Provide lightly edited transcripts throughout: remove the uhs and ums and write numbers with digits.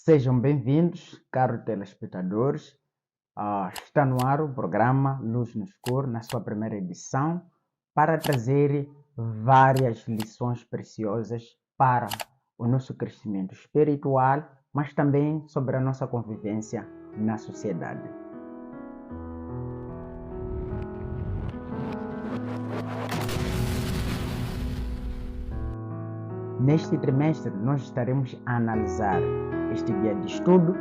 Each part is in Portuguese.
Sejam bem-vindos, caros telespectadores. Está no ar o programa Luz no Escuro, na sua primeira edição, para trazer várias lições preciosas para o nosso crescimento espiritual, mas também sobre a nossa convivência na sociedade. Neste trimestre, nós estaremos a analisar este guia de estudo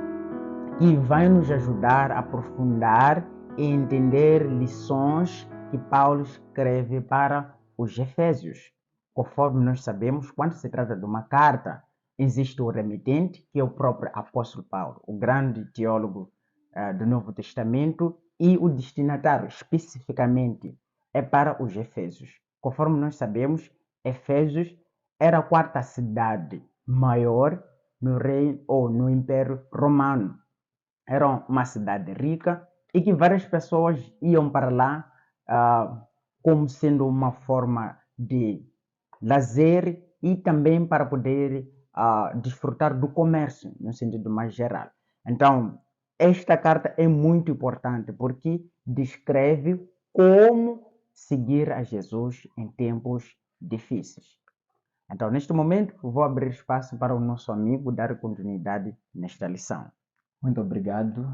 que vai nos ajudar a aprofundar e entender lições que Paulo escreve para os Efésios. Conforme nós sabemos, quando se trata de uma carta, existe o remetente, que é o próprio apóstolo Paulo, o grande teólogo do Novo Testamento, e o destinatário, especificamente, é para os Efésios. Conforme nós sabemos, Efésios era a quarta cidade maior no reino ou no Império Romano. Era uma cidade rica e que várias pessoas iam para lá como sendo uma forma de lazer e também para poder desfrutar do comércio, no sentido mais geral. Então, esta carta é muito importante porque descreve como seguir a Jesus em tempos difíceis. Então, neste momento, vou abrir espaço para o nosso amigo dar continuidade nesta lição. Muito obrigado.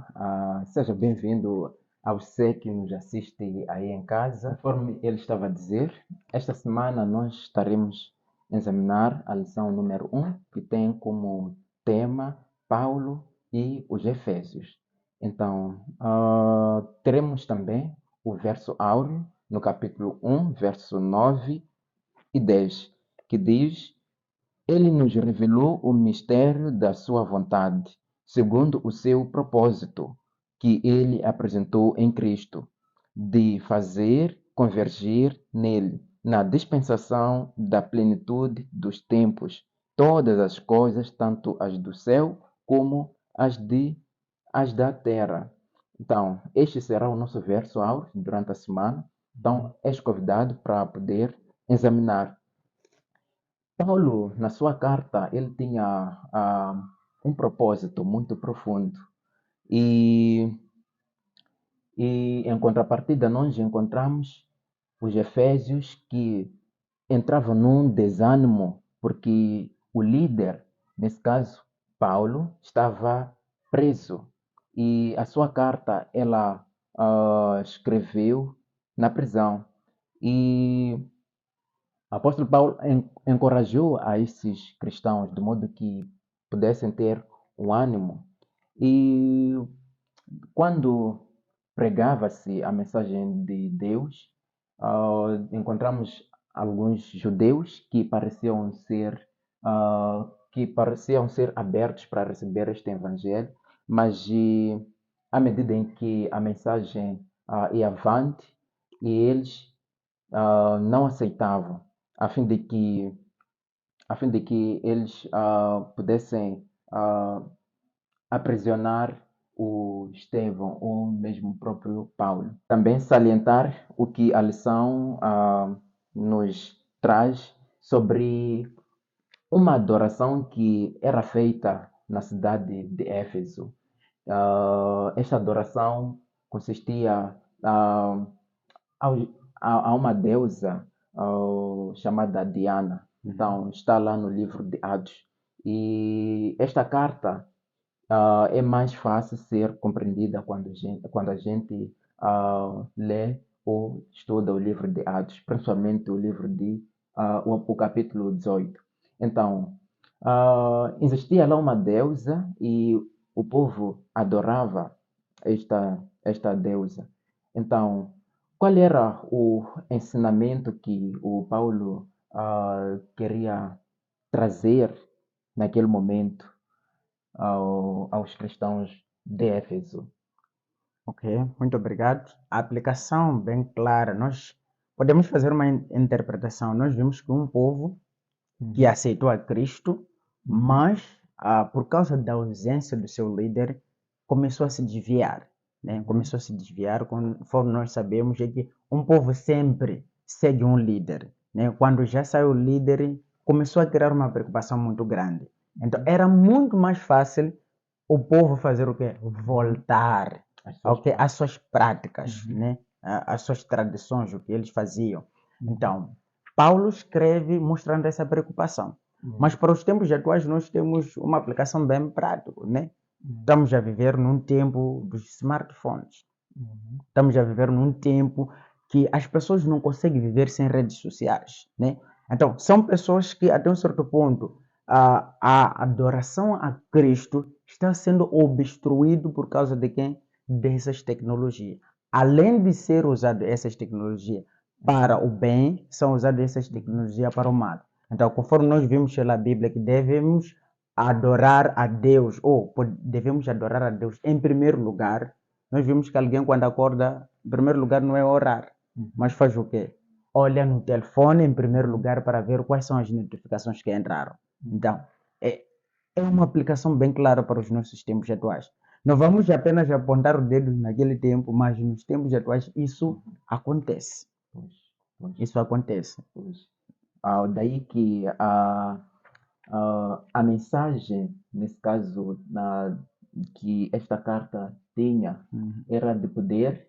Seja bem-vindo a você que nos assiste aí em casa. Conforme ele estava a dizer, esta semana nós estaremos a examinar a lição número 1, que tem como tema Paulo e os Efésios. Então, teremos também o verso áureo no capítulo 1, verso 9 e 10, que diz: Ele nos revelou o mistério da sua vontade, segundo o seu propósito, que ele apresentou em Cristo, de fazer convergir nele, na dispensação da plenitude dos tempos, todas as coisas, tanto as do céu como as da terra. Então, este será o nosso verso áureo durante a semana. Então, és convidado para poder examinar. Paulo, na sua carta, ele tinha um propósito muito profundo. E, em contrapartida, nós encontramos os Efésios que entravam num desânimo, porque o líder, nesse caso, Paulo, estava preso. E a sua carta, ela escreveu na prisão. E o apóstolo Paulo encorajou a esses cristãos de modo que pudessem ter um ânimo. E quando pregava-se a mensagem de Deus, encontramos alguns judeus que pareciam ser abertos para receber este evangelho, mas à medida em que a mensagem ia avante, e eles não aceitavam, a fim de que eles pudessem aprisionar o Estevão ou mesmo o próprio Paulo. Também salientar o que a lição nos traz sobre uma adoração que era feita na cidade de Éfeso. Esta adoração consistia a uma deusa chamada Diana. Então, está lá no livro de Atos. E esta carta é mais fácil ser compreendida quando a gente lê ou estuda o livro de Atos, principalmente o livro o capítulo 18. Então, existia lá uma deusa e o povo adorava esta deusa. Então, qual era o ensinamento que o Paulo queria trazer naquele momento aos cristãos de Éfeso? Ok, muito obrigado. A aplicação bem clara. Nós podemos fazer uma interpretação. Nós vimos que um povo que aceitou a Cristo, mas por causa da ausência do seu líder, começou a se desviar. Né? Começou a se desviar, conforme nós sabemos, é que um povo sempre segue um líder. Né? Quando já saiu o líder, começou a criar uma preocupação muito grande. Então, era muito mais fácil o povo fazer o quê? Voltar, As suas ok? Às suas práticas, Uhum. né? Às suas tradições, o que eles faziam. Então, Paulo escreve mostrando essa preocupação. Mas para os tempos atuais nós temos uma aplicação bem prática, né? Estamos a viver num tempo dos smartphones. Estamos a viver num tempo que as pessoas não conseguem viver sem redes sociais, né? Então, são pessoas que até um certo ponto a adoração a Cristo está sendo obstruído por causa de quem? Dessas tecnologias. Além de ser usado essas tecnologias para o bem, são usadas essas tecnologias para o mal. Então, conforme nós vimos pela Bíblia que devemos adorar a Deus, ou devemos adorar a Deus em primeiro lugar, nós vimos que alguém quando acorda, em primeiro lugar não é orar, mas faz o quê? Olha no telefone em primeiro lugar para ver quais são as notificações que entraram. Então, é uma aplicação bem clara para os nossos tempos atuais. Não vamos apenas apontar o dedo naquele tempo, mas nos tempos atuais isso acontece. Isso acontece. Daí que a mensagem, nesse caso, que esta carta tinha, era de poder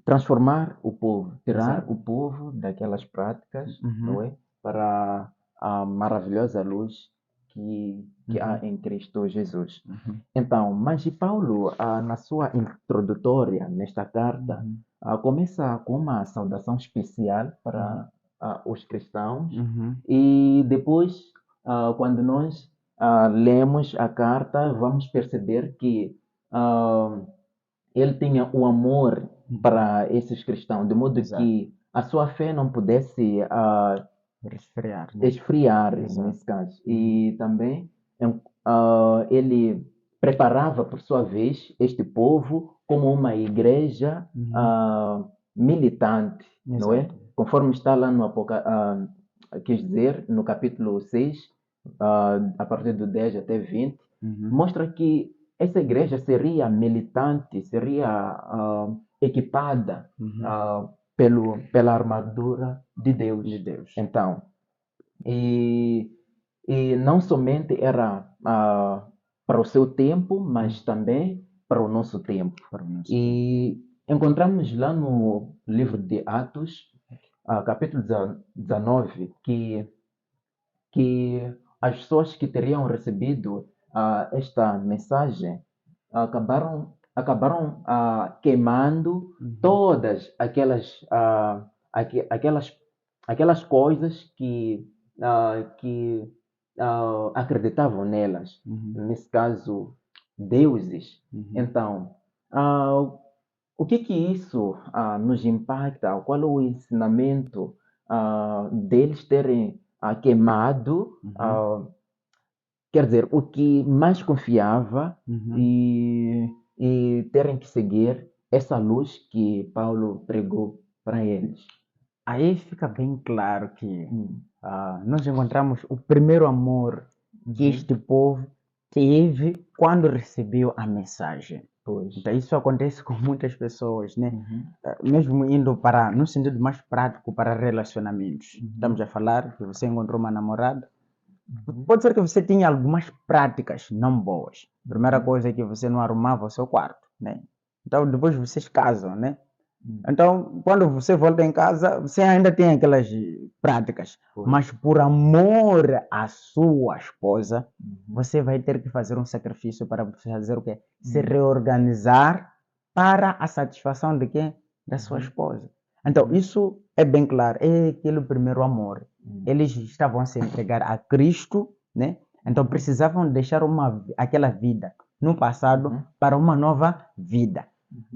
transformar o povo, tirar Exato. o povo daquelas práticas, não é? Para a maravilhosa luz que há em Cristo Jesus. Então, mas e Paulo, na sua introdutória nesta carta, começa com uma saudação especial para os cristãos e depois, quando nós lemos a carta, vamos perceber que ele tinha o amor para esses cristãos, de modo Exato. que a sua fé não pudesse Resfriar, né? esfriar, Exato. nesse caso. E também ele preparava, por sua vez, este povo como uma igreja militante, não é? Exato. Conforme está lá no quer dizer, no capítulo 6, a partir do 10 até 20, mostra que essa igreja seria militante, seria equipada pela armadura de Deus. De Deus. Então, e não somente era para o seu tempo, mas também para o nosso tempo. Para o nosso tempo. E encontramos lá no livro de Atos, capítulo 19, que as pessoas que teriam recebido esta mensagem acabaram queimando todas aquelas coisas que acreditavam nelas. Nesse caso, deuses. Então, o que isso nos impacta? Qual é o ensinamento deles terem queimado? Quer dizer, o que mais confiava e terem que seguir essa luz que Paulo pregou para eles. Aí fica bem claro que nós encontramos o primeiro amor que este povo teve quando recebeu a mensagem. Pois. Então, isso acontece com muitas pessoas, né? Mesmo indo para, no sentido mais prático, para relacionamentos. Estamos a falar que você encontrou uma namorada. Pode ser que você tinha algumas práticas não boas. Primeira coisa é que você não arrumava o seu quarto, né? Então, depois vocês casam, né? Então, quando você volta em casa, você ainda tem aquelas práticas, mas por amor à sua esposa, você vai ter que fazer um sacrifício para fazer o quê? Se reorganizar para a satisfação de quem? Da sua esposa. Então, isso é bem claro, é aquele primeiro amor. Eles estavam a se entregar a Cristo, né? Então, precisavam deixar aquela vida no passado para uma nova vida.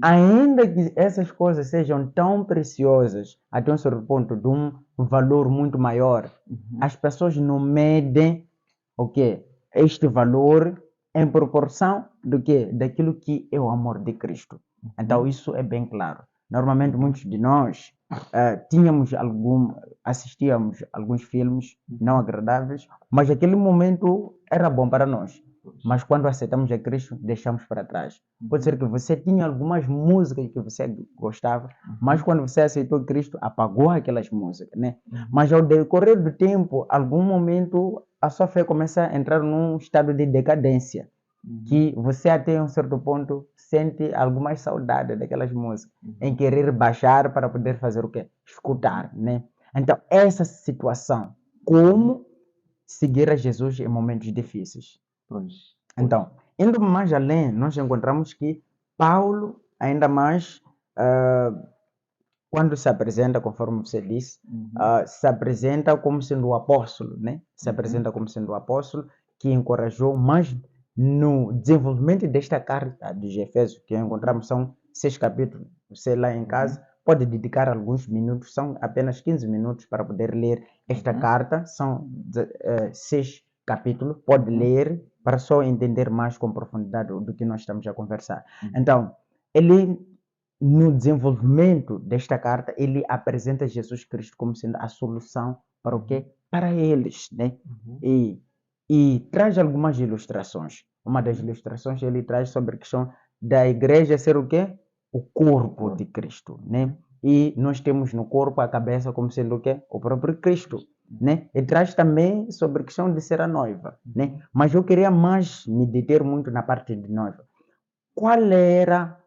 Ainda que essas coisas sejam tão preciosas, até um certo ponto, de um valor muito maior, as pessoas não medem este valor em proporção do quê? Daquilo que é o amor de Cristo. Então, isso é bem claro. Normalmente, muitos de nós assistíamos alguns filmes não agradáveis, mas aquele momento era bom para nós. Mas quando aceitamos a Cristo, deixamos para trás. Pode ser que você tinha algumas músicas que você gostava, mas quando você aceitou Cristo, apagou aquelas músicas, né? Mas ao decorrer do tempo, algum momento, a sua fé começa a entrar num estado de decadência, que você até um certo ponto sente alguma saudade daquelas músicas, em querer baixar para poder fazer o quê? Escutar, né? Então, essa situação, como seguir a Jesus em momentos difíceis. Pois. Então, indo mais além, nós encontramos que Paulo, ainda mais, quando se apresenta, conforme você disse, se apresenta como sendo o apóstolo, né? Se apresenta como sendo o apóstolo que encorajou, mas no desenvolvimento desta carta dos Efésios, que encontramos, são 6 capítulos, você lá em casa pode dedicar alguns minutos, são apenas 15 minutos para poder ler esta carta, são 6 capítulos, pode ler para só entender mais com profundidade do que nós estamos a conversar. Então, ele, no desenvolvimento desta carta, ele apresenta Jesus Cristo como sendo a solução para o quê? Para eles, né? E traz algumas ilustrações. Uma das ilustrações ele traz sobre a questão da igreja ser o quê? O corpo de Cristo, né? E nós temos no corpo a cabeça como sendo o quê? O próprio Cristo, né? E traz também sobre a questão de ser a noiva, né? Mas eu queria mais me deter muito na parte de noiva. Qual era,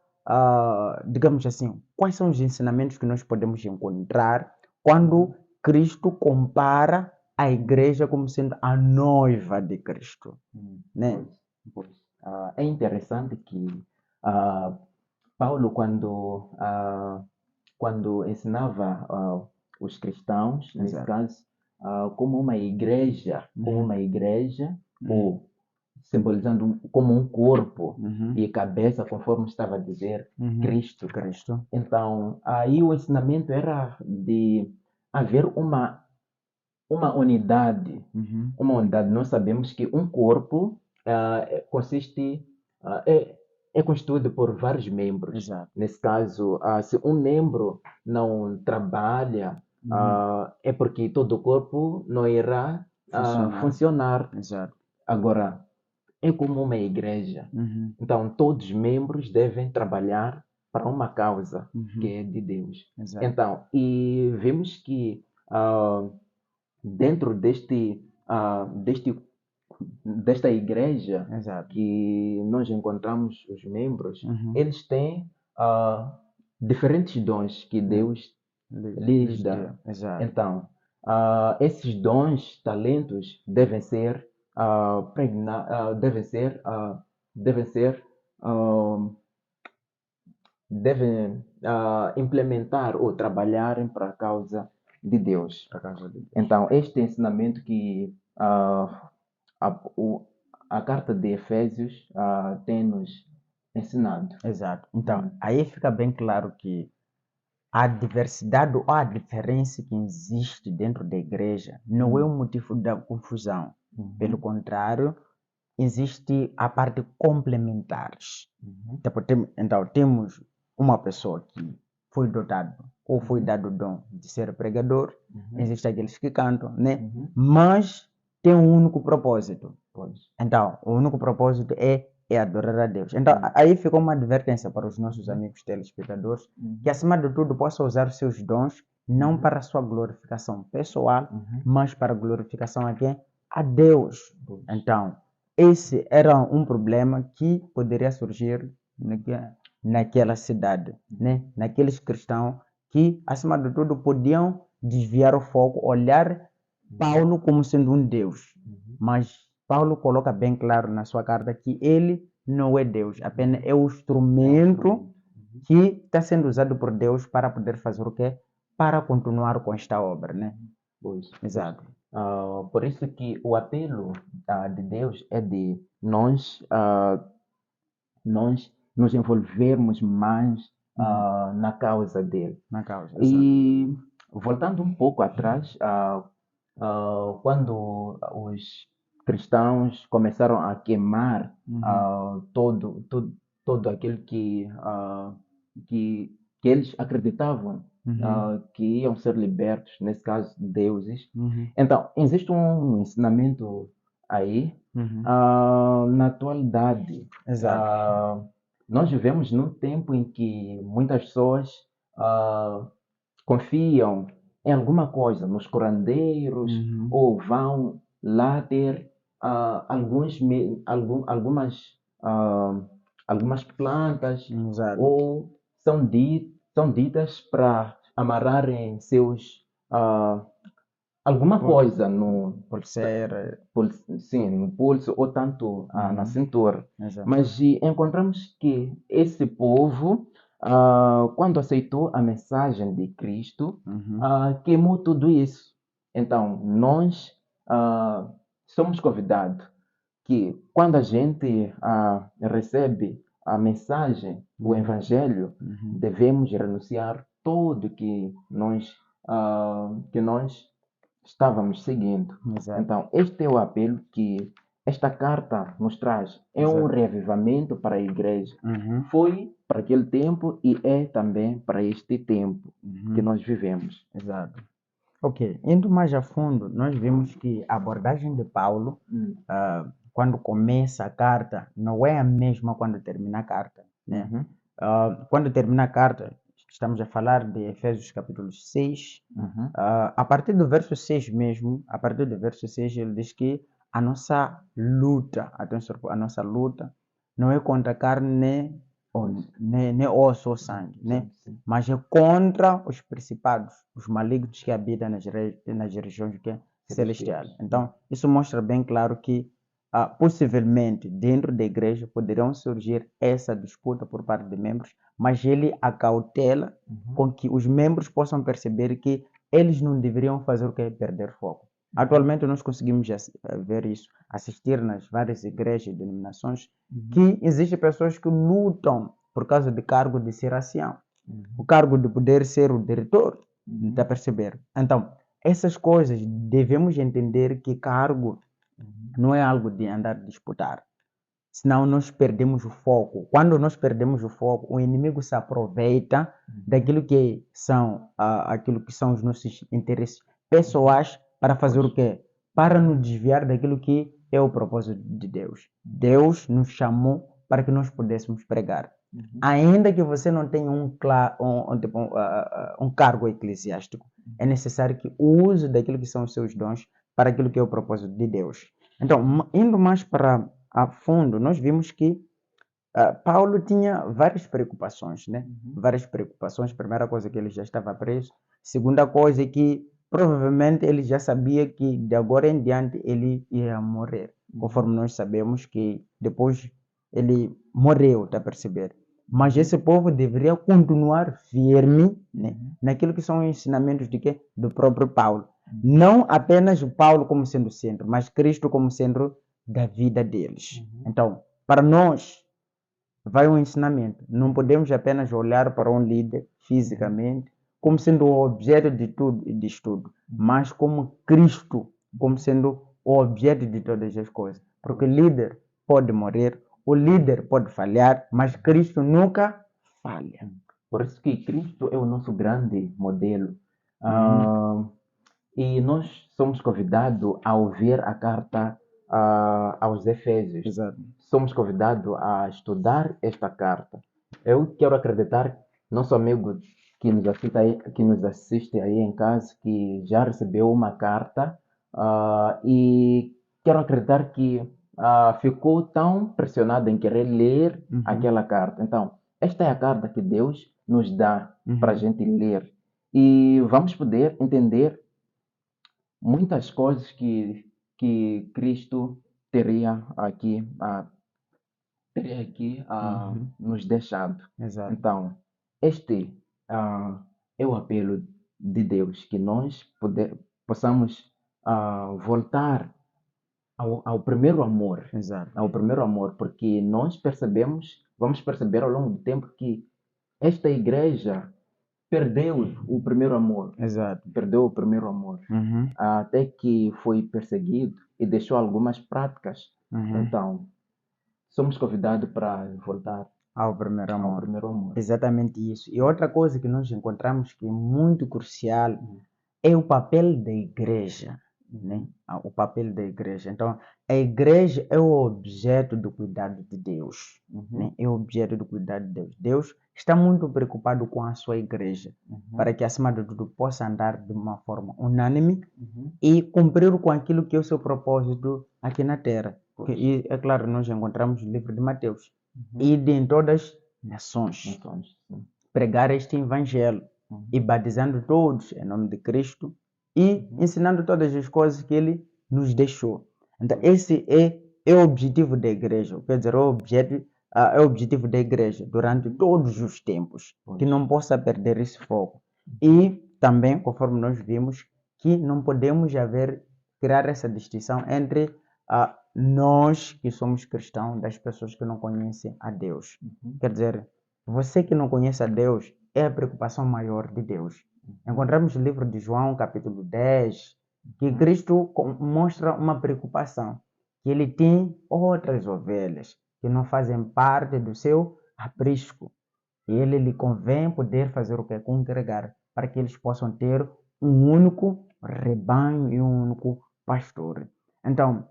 digamos assim, quais são os ensinamentos que nós podemos encontrar quando Cristo compara a igreja como sendo a noiva de Cristo, né? Pois. É interessante que Paulo, quando ensinava os cristãos, nesse Exato. caso, como uma igreja, ou simbolizando como um corpo e cabeça, conforme estava a dizer, Cristo. Cristo. Então, aí o ensinamento era de haver uma unidade. Uma unidade. Nós sabemos que um corpo consiste, é constituído por vários membros. Exato. Nesse caso, se um membro não trabalha, é porque todo o corpo não irá funcionar. Exato. Agora, é como uma igreja. Então, todos os membros devem trabalhar para uma causa que é de Deus. Exato. Então, e vemos que dentro desta igreja Exato. que nós encontramos os membros, eles têm diferentes dons que Deus lhes dá. Exato. Então, esses dons, talentos, devem ser devem implementar ou trabalharem para a causa de Deus. Por causa de Deus. Então, este ensinamento que a carta de Efésios tem nos ensinado. Exato. Então, aí fica bem claro que a diversidade ou a diferença que existe dentro da igreja não é um motivo da confusão. Pelo contrário, existe a parte complementares. Então, temos uma pessoa que foi dotado ou foi dado o dom de ser pregador, existem aqueles que cantam, né? Mas tem um único propósito. Então, o único propósito é adorar a Deus. Então, aí ficou uma advertência para os nossos amigos telespectadores, que acima de tudo possam usar os seus dons, não para a sua glorificação pessoal, mas para a glorificação a quem? A Deus. Então, esse era um problema que poderia surgir naquela cidade, né? Naqueles cristãos que, acima de tudo, podiam desviar o foco, olhar Paulo como sendo um Deus. Mas Paulo coloca bem claro na sua carta que ele não é Deus, apenas é o instrumento que está sendo usado por Deus para poder fazer o quê? Para continuar com esta obra, né? Pois. Exato. Por isso que o apelo de Deus é de nós nos envolvermos mais na causa dele. Na causa. E voltando um pouco atrás, quando os cristãos começaram a queimar todo aquilo que eles acreditavam que iam ser libertos, nesse caso, deuses. Então, existe um ensinamento aí. Uhum. Na atualidade, Exato. nós vivemos num tempo em que muitas pessoas confiam em alguma coisa, nos curandeiros, Uhum. ou vão lá ter ah, algumas plantas, Exato. ou são ditas para amarrarem alguma Pul- coisa no, Pulseira. sim, no pulso ou tanto na Uhum. cintura. Exato. Mas encontramos que esse povo, quando aceitou a mensagem de Cristo, Uhum. queimou tudo isso. Então, nós somos convidados que quando a gente recebe a mensagem, o Uhum. Evangelho, Uhum. devemos renunciar tudo que nós estávamos seguindo. Exato. Então, este é o apelo que esta carta nos traz. É um Exato. reavivamento para a igreja. Uhum. Foi para aquele tempo e é também para este tempo que Uhum. nós vivemos. Exato. Ok, indo mais a fundo, nós vimos que a abordagem de Paulo, quando começa a carta, não é a mesma quando termina a carta, né? Uhum, Quando termina a carta, estamos a falar de Efésios capítulo 6. uhum, A partir do verso 6 mesmo, a partir do verso 6 ele diz que a nossa luta, atenção, a nossa luta não é contra carne Hoje. nem osso ou sangue, né? Sim, sim. Mas é contra os principados, os malignos que habitam nas regiões que é celestiais. Então, isso mostra bem claro que, possivelmente, dentro da igreja poderão surgir essa disputa por parte de membros, mas ele acautela Uhum, com que os membros possam perceber que eles não deveriam fazer o que é perder foco. Atualmente nós conseguimos ver isso, assistir nas várias igrejas e denominações, uhum, que existem pessoas que lutam por causa de cargo de ser ancião, uhum, o cargo de poder ser o diretor, uhum, está a perceber? Então, essas coisas devemos entender que cargo uhum, não é algo de andar a disputar, senão nós perdemos o foco. Quando nós perdemos o foco, o inimigo se aproveita daquilo aquilo que são os nossos interesses pessoais para fazer o quê? Para nos desviar daquilo que é o propósito de Deus. Deus nos chamou para que nós pudéssemos pregar. uhum, Ainda que você não tenha um cargo eclesiástico, é necessário que use daquilo que são os seus dons para aquilo que é o propósito de Deus. Então, indo mais para a fundo, nós vimos que Paulo tinha várias preocupações, né? uhum, Várias preocupações. Primeira coisa que ele já estava preso. Segunda coisa é que provavelmente ele já sabia que de agora em diante ele ia morrer. Conforme nós sabemos que depois ele morreu, está a perceber? Mas esse povo deveria continuar firme, né, naquilo que são os ensinamentos de quê? Do próprio Paulo. Não apenas o Paulo como sendo o centro, mas Cristo como centro da vida deles. Então, para nós, vai um ensinamento. Não podemos apenas olhar para um líder fisicamente como sendo o objeto de tudo e de estudo, mas como Cristo, como sendo o objeto de todas as coisas. Porque o líder pode morrer, o líder pode falhar, mas Cristo nunca falha. Por isso que Cristo é o nosso grande modelo. Uhum. E nós somos convidados a ouvir a carta aos Efésios. Exato. Somos convidados a estudar esta carta. Eu quero acreditar, nosso amigo que nos assiste aí em casa, que já recebeu uma carta, e quero acreditar que ficou tão pressionado em querer ler aquela carta. Então, esta é a carta que Deus nos dá para a gente ler. E vamos poder entender muitas coisas que Cristo teria aqui, nos deixado. Exato. Então, este é o apelo de Deus, que nós possamos voltar ao primeiro amor. Exato. Ao primeiro amor, porque vamos perceber ao longo do tempo que esta igreja perdeu o primeiro amor. Exato. Perdeu o primeiro amor. Uhum. Até que foi perseguido e deixou algumas práticas. Uhum. Então, somos convidados para voltar Ao primeiro ao amor. primeiro amor. Exatamente isso. E outra coisa que nós encontramos que é muito crucial é o papel da igreja né? O papel da igreja. Então, a igreja é o objeto do cuidado de Deus, né? É o objeto do cuidado de Deus. Deus está muito preocupado com a sua igreja, para que, acima de tudo, possa andar de uma forma unânime e cumprir com aquilo que é o seu propósito aqui na Terra. E, é claro, nós encontramos no livro de Mateus. Ide em todas as nações, Então, sim. pregar este evangelho e batizando todos em nome de Cristo e ensinando todas as coisas que ele nos deixou. Então, esse é o objetivo da igreja, quer dizer, é o objetivo da igreja durante todos os tempos, que não possa perder esse foco. E também, conforme nós vimos, que não podemos criar essa distinção entre nós que somos cristãos das pessoas que não conhecem a Deus. Quer dizer, você que não conhece a Deus é a preocupação maior de Deus. Encontramos no livro de João, capítulo 10, que Cristo mostra uma preocupação, que ele tem outras ovelhas que não fazem parte do seu aprisco. E ele lhe convém poder fazer o que? Congregar, para que eles possam ter um único rebanho e um único pastor. Então,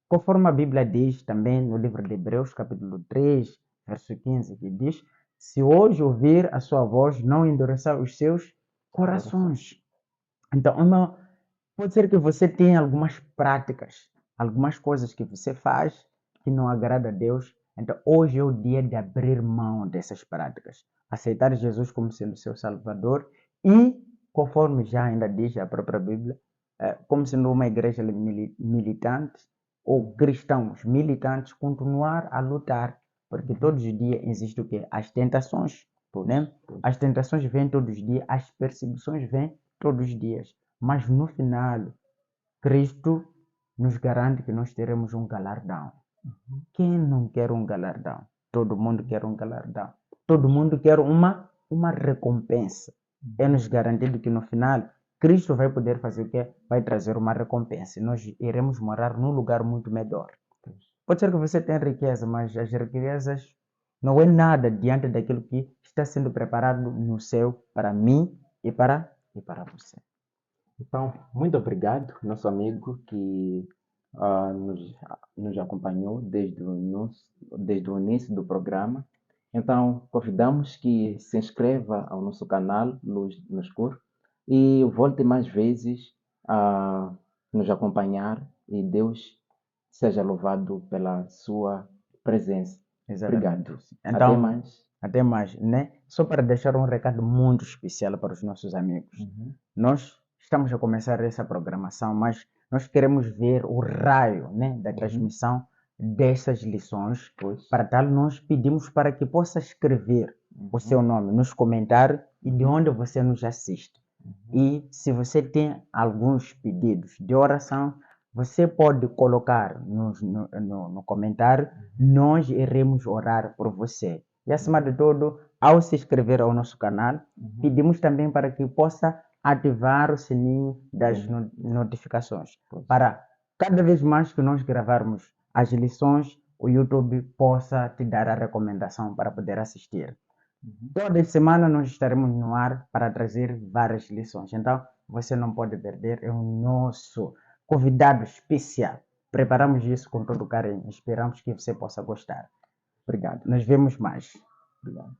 conforme a Bíblia diz também no livro de Hebreus, capítulo 3, verso 15, que diz: se hoje ouvir a sua voz, não endureçar os seus corações. Então, pode ser que você tenha algumas práticas, algumas coisas que você faz que não agrada a Deus. Então, hoje é o dia de abrir mão dessas práticas, aceitar Jesus como sendo seu Salvador e, conforme já ainda diz a própria Bíblia, como sendo uma igreja militante ou cristãos militantes, continuar a lutar, porque todos os dias existe o quê? As tentações, né? As tentações vêm todos os dias, as perseguições vêm todos os dias, mas no final, Cristo nos garante que nós teremos um galardão. Quem não quer um galardão? Todo mundo quer um galardão. Todo mundo quer uma recompensa. É nos garantido que no final, Cristo vai poder fazer o quê? Vai trazer uma recompensa. Nós iremos morar num lugar muito melhor. Pode ser que você tenha riqueza, mas as riquezas não é nada diante daquilo que está sendo preparado no céu para mim e para você. Então, muito obrigado, nosso amigo que nos acompanhou desde o início do programa. Então, convidamos que se inscreva ao nosso canal Luz no Escuro e volte mais vezes a nos acompanhar e Deus seja louvado pela sua presença. Exatamente. Obrigado. Então, Até mais. Até mais, né? Só para deixar um recado muito especial para os nossos amigos. Nós estamos a começar essa programação, mas nós queremos ver o raio, né, da transmissão dessas lições. Para tal, nós pedimos para que possa escrever o seu nome nos comentários e de onde você nos assiste. E se você tem alguns pedidos de oração, você pode colocar no comentário, nós iremos orar por você. E acima de tudo, ao se inscrever ao nosso canal, pedimos também para que possa ativar o sininho das notificações, para cada vez mais que nós gravarmos as lições, o YouTube possa te dar a recomendação para poder assistir. Toda semana nós estaremos no ar para trazer várias lições. Então, você não pode perder, é o nosso convidado especial. Preparamos isso com todo carinho. Esperamos que você possa gostar. Obrigado. Nos vemos mais. Obrigado.